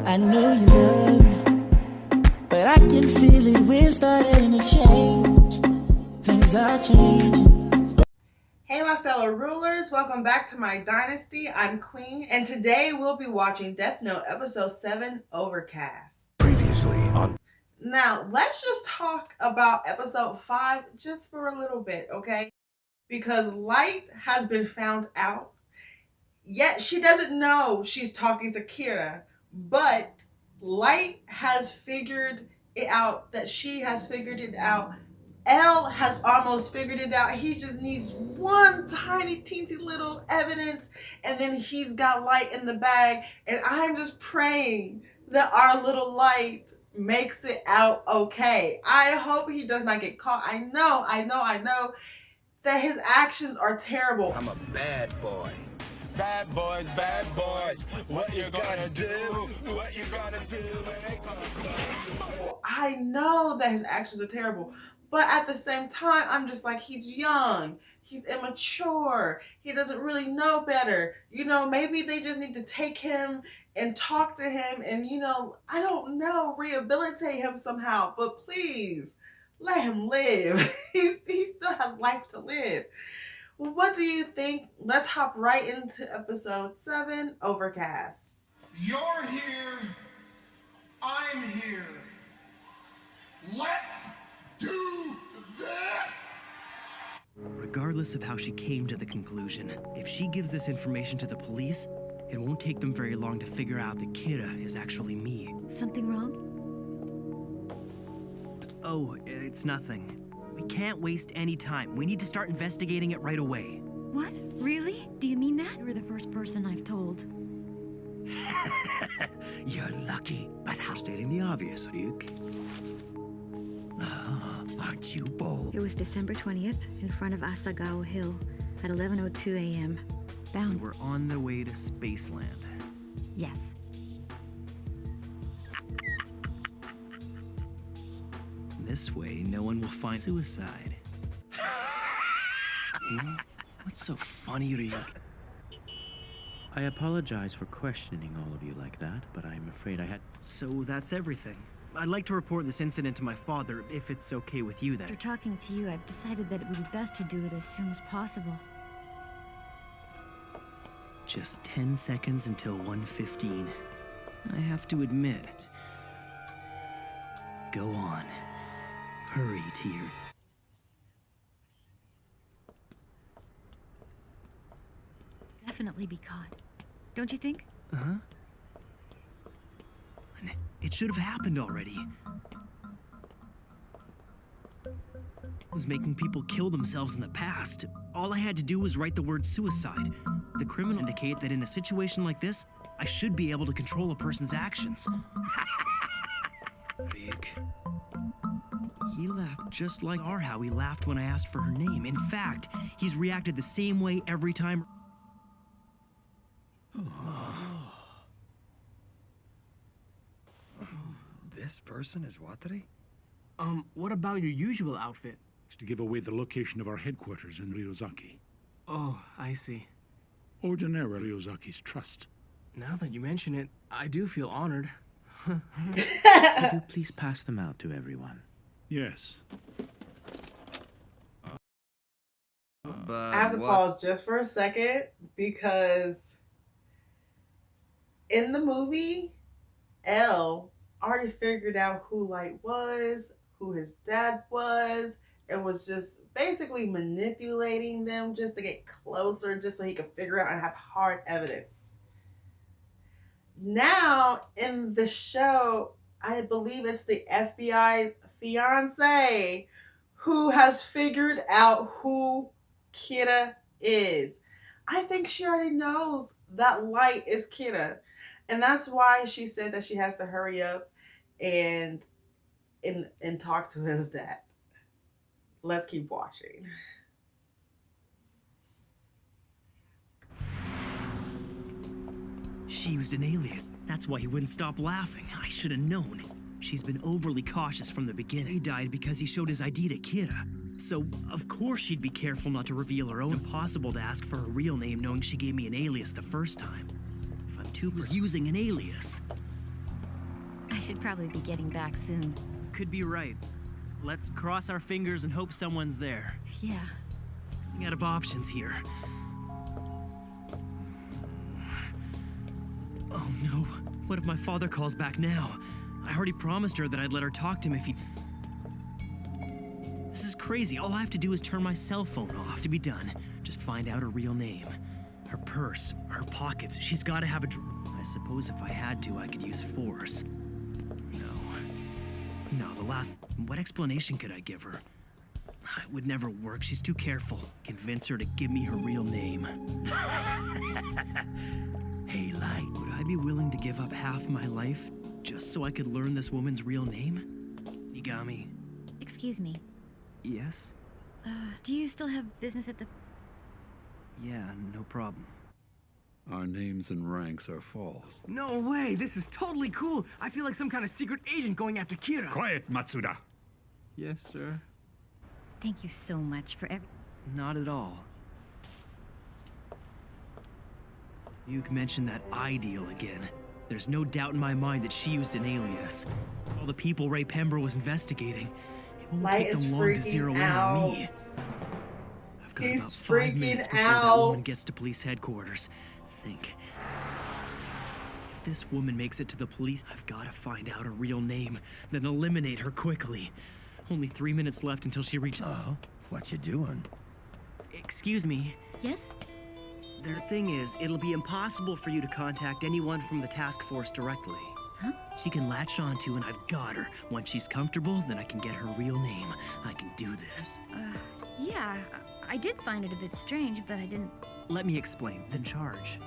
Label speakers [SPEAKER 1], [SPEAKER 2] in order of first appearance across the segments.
[SPEAKER 1] I know you love me, but I can feel it. We're starting to change. Things are changing.
[SPEAKER 2] Hey my fellow rulers, welcome back to my dynasty. I'm Queen, and today we'll be watching Death Note episode 7, Overcast.
[SPEAKER 3] Previously on...
[SPEAKER 2] Now, let's just talk about episode 5 just for a little bit, okay? Because Light has been found out, yet she doesn't know she's talking to Kira, but Light has figured it out, that she has figured it out. L has almost figured it out. He just needs one tiny teensy little evidence, and then he's got Light in the bag. And I'm just praying that our little Light makes it out okay. I hope he does not get caught. I know that his actions are terrible.
[SPEAKER 3] I'm a bad boy. Bad boys, what you gonna do? What you gonna do when they come?
[SPEAKER 2] I know that his actions are terrible, but at the same time, I'm just like, he's young, he's immature, he doesn't really know better. You know, maybe they just need to take him and talk to him and, you know, I don't know, rehabilitate him somehow, but please, let him live. He still has life to live. What do you think? Let's hop right into episode 7, Overcast.
[SPEAKER 4] You're here. I'm here. Let's do this!
[SPEAKER 5] Regardless of how she came to the conclusion, if she gives this information to the police, it won't take them very long to figure out that Kira is actually me.
[SPEAKER 6] Something wrong?
[SPEAKER 5] Oh, it's nothing. We can't waste any time. We need to start investigating it right away.
[SPEAKER 6] What? Really? Do you mean that? You're the first person I've told.
[SPEAKER 5] You're lucky. But how? Stating the obvious, Duke. Aren't you bold?
[SPEAKER 6] It was December 20th in front of Asagao Hill at 11:02 a.m. Bound.
[SPEAKER 5] We're on the way to Spaceland.
[SPEAKER 6] Yes.
[SPEAKER 5] This way, no one will find suicide. What's so funny, Ryuk?
[SPEAKER 7] I apologize for questioning all of you like that, but I'm afraid I had...
[SPEAKER 5] So that's everything. I'd like to report this incident to my father, if it's okay with you, then.
[SPEAKER 6] After talking to you, I've decided that it would be best to do it as soon as possible.
[SPEAKER 5] Just 10 seconds until 1:15. I have to admit. Go on. Hurry to your...
[SPEAKER 6] Definitely be caught. Don't you think?
[SPEAKER 5] Uh-huh. It should have happened already. Was making people kill themselves in the past. All I had to do was write the word suicide. The criminals indicate that in a situation like this, I should be able to control a person's actions. Rick. He laughed just like how he laughed when I asked for her name. In fact, he's reacted the same way every time.
[SPEAKER 3] This person is Watari?
[SPEAKER 8] What about your usual outfit?
[SPEAKER 9] It's to give away the location of our headquarters in Ryozaki.
[SPEAKER 8] Oh, I see.
[SPEAKER 9] Ordinarily, Ryozaki's trust.
[SPEAKER 8] Now that you mention it, I do feel honored.
[SPEAKER 7] Could you please pass them out to everyone?
[SPEAKER 9] Yes.
[SPEAKER 2] I have to pause just for a second because in the movie, L already figured out who Light was, who his dad was, and was just basically manipulating them just to get closer, just so he could figure out and have hard evidence. Now, in the show, I believe it's the FBI's fiance who has figured out who Kira is. I think she already knows that Light is Kira. And that's why she said that she has to hurry up and talk to his dad. Let's keep watching.
[SPEAKER 5] She used an alias. That's why he wouldn't stop laughing. I should have known. She's been overly cautious from the beginning. He died because he showed his ID to Kira. So, of course she'd be careful not to reveal her own. It's impossible to ask for her real name knowing she gave me an alias the first time. If I'm too using an alias.
[SPEAKER 6] should probably be getting back soon.
[SPEAKER 5] Could be right. Let's cross our fingers and hope someone's there.
[SPEAKER 6] Yeah.
[SPEAKER 5] Running out of options here. Oh no. What if my father calls back now? I already promised her that I'd let her talk to him if he... This is crazy. All I have to do is turn my cell phone off. To be done. Just find out her real name. Her purse, her pockets. She's got to have a... I suppose if I had to, I could use force. No, the last... What explanation could I give her? It would never work. She's too careful. Convince her to give me her real name. Hey, Light, would I be willing to give up half my life just so I could learn this woman's real name? Igami.
[SPEAKER 6] Excuse me.
[SPEAKER 5] Yes?
[SPEAKER 6] Do you still have business at the...
[SPEAKER 5] Yeah, no problem.
[SPEAKER 9] Our names and ranks are false.
[SPEAKER 8] No way, this is totally cool. I feel like some kind of secret agent going after Kira.
[SPEAKER 9] Quiet, Matsuda.
[SPEAKER 8] Yes, sir.
[SPEAKER 6] Thank you so much for
[SPEAKER 5] Not at all. You mentioned that I deal again. There's no doubt in my mind that she used an alias. All the people Ray Pember was investigating. It won't
[SPEAKER 2] Light
[SPEAKER 5] take
[SPEAKER 2] is
[SPEAKER 5] them long to
[SPEAKER 2] freaking
[SPEAKER 5] zero in on me.
[SPEAKER 2] out.
[SPEAKER 5] I've got
[SPEAKER 2] He's
[SPEAKER 5] about 5 minutes
[SPEAKER 2] freaking
[SPEAKER 5] before that woman
[SPEAKER 2] out.
[SPEAKER 5] gets to police headquarters. Think. If this woman makes it to the police, I've got to find out her real name, then eliminate her quickly. Only 3 minutes left until she reaches...
[SPEAKER 10] Oh, what you doing?
[SPEAKER 5] Excuse me.
[SPEAKER 6] Yes?
[SPEAKER 5] The thing is, it'll be impossible for you to contact anyone from the task force directly.
[SPEAKER 6] Huh?
[SPEAKER 5] She can latch onto, and I've got her. Once she's comfortable, then I can get her real name. I can do this.
[SPEAKER 6] Yeah, I did find it a bit strange, but I didn't...
[SPEAKER 5] Let me explain. The charge.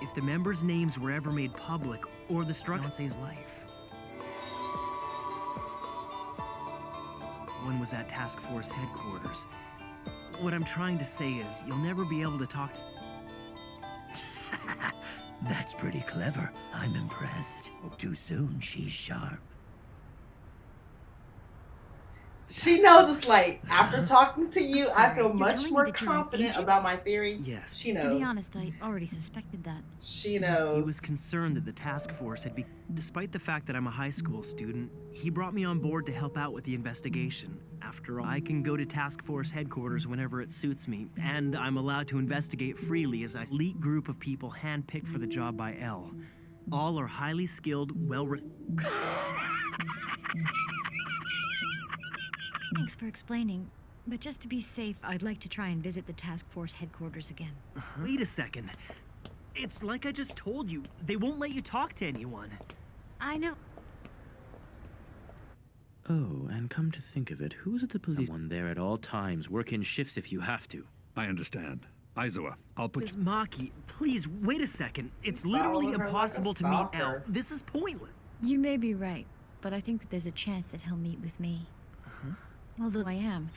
[SPEAKER 5] If the members' names were ever made public, or the fiance's life. One was at task force headquarters. What I'm trying to say is, you'll never be able to talk to...
[SPEAKER 10] That's pretty clever. I'm impressed. Oh, too soon, she's sharp.
[SPEAKER 2] She knows it's late. After talking to you, I
[SPEAKER 6] Sorry,
[SPEAKER 2] feel
[SPEAKER 6] you're
[SPEAKER 2] much
[SPEAKER 6] telling me
[SPEAKER 2] more
[SPEAKER 6] that you're an
[SPEAKER 2] confident
[SPEAKER 6] agent?
[SPEAKER 2] about my theory.
[SPEAKER 5] Yes.
[SPEAKER 2] She knows.
[SPEAKER 6] To be honest, I already suspected that.
[SPEAKER 2] She knows.
[SPEAKER 5] He was concerned that the task force had Despite the fact that I'm a high school student, he brought me on board to help out with the investigation. After all, I can go to task force headquarters whenever it suits me, and I'm allowed to investigate freely as an elite group of people handpicked for the job by L. All are highly skilled,
[SPEAKER 6] Thanks for explaining. But just to be safe, I'd like to try and visit the task force headquarters again.
[SPEAKER 5] Wait a second. It's like I just told you. They won't let you talk to anyone.
[SPEAKER 6] I know.
[SPEAKER 7] Oh, and come to think of it, who's at the police? Someone there at all times. Work in shifts if you have to.
[SPEAKER 9] I understand. Aizawa, I'll put...
[SPEAKER 5] Ms. Maki, please, wait a second. It's
[SPEAKER 2] He's
[SPEAKER 5] literally
[SPEAKER 2] following her like a
[SPEAKER 5] impossible to meet L.
[SPEAKER 2] stalker.
[SPEAKER 5] This is pointless.
[SPEAKER 6] You may be right, but I think that there's a chance that he'll meet with me. Although I am.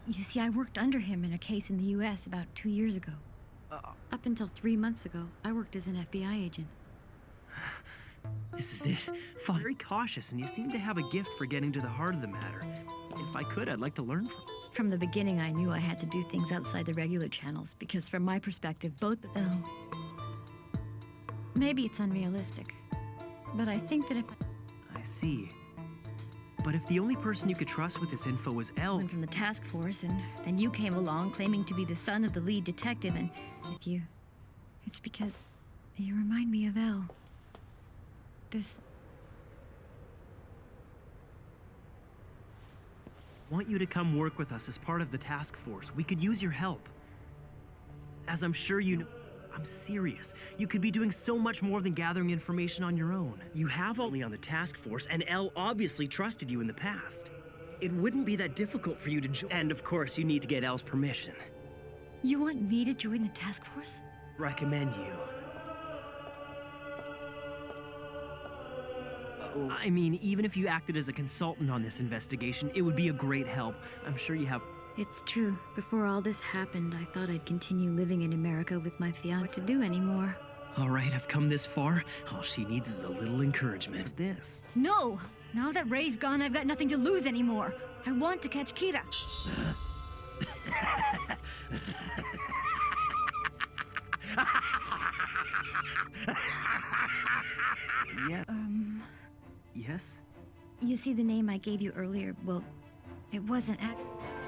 [SPEAKER 6] You see, I worked under him in a case in the U.S. about 2 years ago. Up until 3 months ago, I worked as an FBI agent.
[SPEAKER 5] This is it. Very cautious, and you seem to have a gift for getting to the heart of the matter. If I could, I'd like to learn from you.
[SPEAKER 6] From the beginning, I knew I had to do things outside the regular channels, because from my perspective, both of them... Maybe it's unrealistic, but I think that if
[SPEAKER 5] I see. But if the only person you could trust with this info was L...
[SPEAKER 6] went from the task force, and then you came along claiming to be the son of the lead detective, and with you, it's because you remind me of L. There's...
[SPEAKER 5] want you to come work with us as part of the task force. We could use your help. As I'm sure you know, I'm serious. You could be doing so much more than gathering information on your own. You have only on the task force, and L obviously trusted you in the past. It wouldn't be that difficult for you to join. And of course, you need to get L's permission.
[SPEAKER 6] You want me to join the task force?
[SPEAKER 5] Recommend you. I mean, even if you acted as a consultant on this investigation, it would be a great help. I'm sure you have...
[SPEAKER 6] It's true. Before all this happened, I thought I'd continue living in America with my fiancé. What to do anymore?
[SPEAKER 5] All right, I've come this far. All she needs is a little encouragement. This.
[SPEAKER 6] No! Now that Ray's gone, I've got nothing to lose anymore. I want to catch Kira.
[SPEAKER 5] Yeah. Yes?
[SPEAKER 6] You see, the name I gave you earlier, well, it wasn't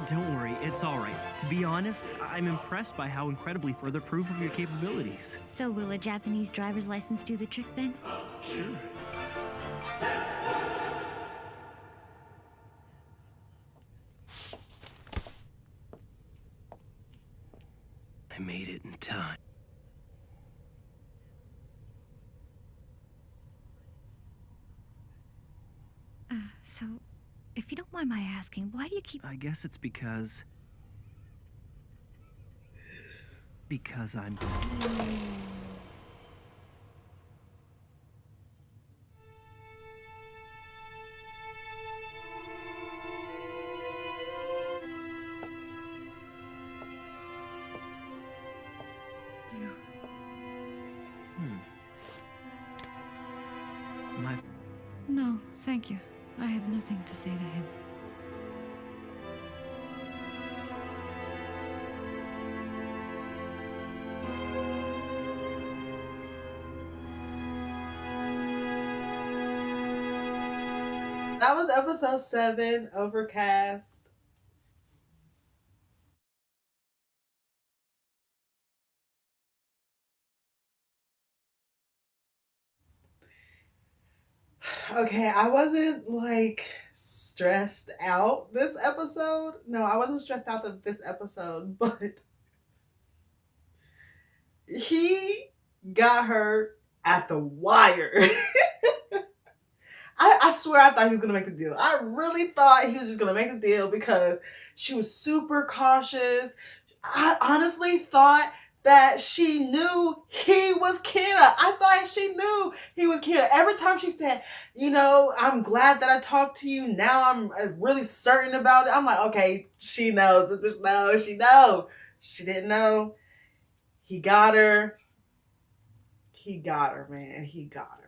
[SPEAKER 5] Don't worry, it's alright. To be honest, I'm impressed by how incredibly further proof of your capabilities.
[SPEAKER 6] So will a Japanese driver's license do the trick then?
[SPEAKER 5] Sure. I made it in time.
[SPEAKER 6] So, if you don't mind my asking, why do you keep...
[SPEAKER 5] I guess it's because I'm...
[SPEAKER 6] No, thank you. I have nothing to say to him.
[SPEAKER 2] That was episode 7, Overcast. Okay, I wasn't like stressed out this episode. No, I wasn't stressed out of this episode, but he got her at the wire. I swear I thought he was going to make the deal. I really thought he was just going to make the deal because she was super cautious. I honestly thought that she knew he was Kira. I thought she knew he was Kira. Every time she said, you know, I'm glad that I talked to you. Now I'm really certain about it. I'm like, okay, she knows. This bitch knows. She knows. She didn't know. He got her. He got her, man. He got her.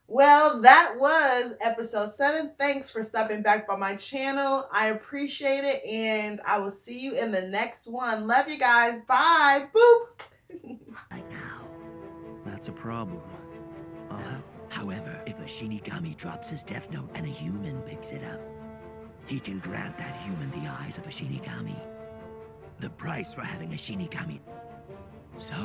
[SPEAKER 2] Well, that was episode 7. Thanks for stopping back by my channel. I appreciate it, and I will see you in the next one. Love you guys. Bye. Boop.
[SPEAKER 10] Right now.
[SPEAKER 5] That's a problem.
[SPEAKER 10] However, if a Shinigami drops his death note and a human picks it up, he can grant that human the eyes of a Shinigami. The price for having a Shinigami. So,